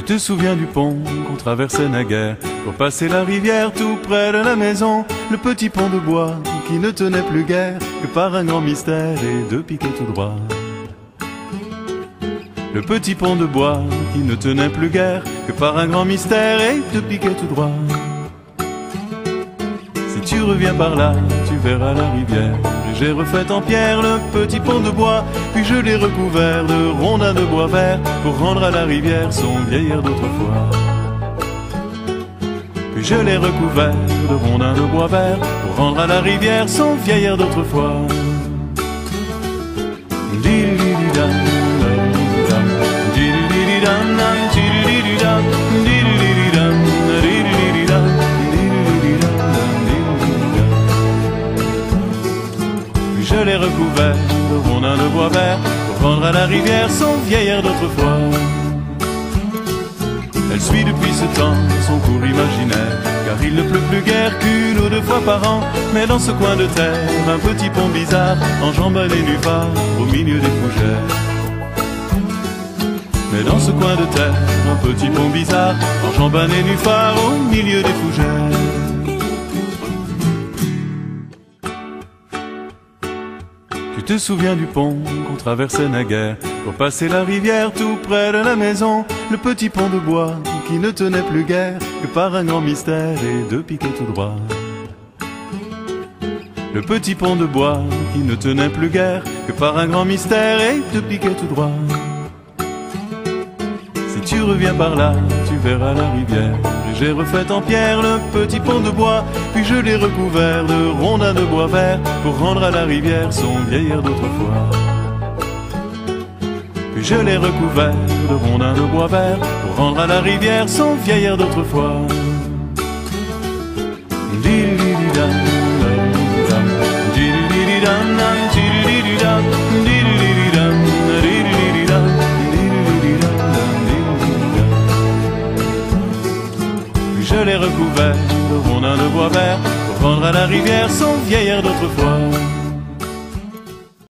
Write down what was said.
Tu te souviens du pont qu'on traversait naguère pour passer la rivière tout près de la maison, le petit pont de bois qui ne tenait plus guère que par un grand mystère et deux piquets tout droit. Le petit pont de bois qui ne tenait plus guère que par un grand mystère et deux piquets tout droit. Si tu reviens par là, tu verras la rivière. J'ai refait en pierre le petit pont de bois, puis je l'ai recouvert de rondins de bois vert pour rendre à la rivière son vieil air d'autrefois. Puis je l'ai recouvert de rondins de bois vert pour rendre à la rivière son vieil air d'autrefois. Je l'ai recouvert de rondins de bois vert pour rendre à la rivière son vieil air d'autrefois. Elle suit depuis ce temps son cours imaginaire, car il ne pleut plus guère qu'une ou deux fois par an. Mais dans ce coin de terre, un petit pont bizarre enjambe les nénuphars au milieu des fougères. Mais dans ce coin de terre, un petit pont bizarre enjambe les nénuphars au milieu des fougères. Tu te souviens du pont qu'on traversait naguère pour passer la rivière tout près de la maison, le petit pont de bois qui ne tenait plus guère que par un grand mystère et deux piquets tout droit. Le petit pont de bois qui ne tenait plus guère que par un grand mystère et deux piquets tout droit. Si tu reviens par là, tu verras la rivière. J'ai refait en pierre le petit pont de bois, puis je l'ai recouvert de rondins de bois vert pour rendre à la rivière son vieil air d'autrefois. Puis je l'ai recouvert de rondins de bois vert pour rendre à la rivière son vieil air d'autrefois. Je l'ai recouvert de rondins de bois vert pour rendre à la rivière son vieil air d'autrefois.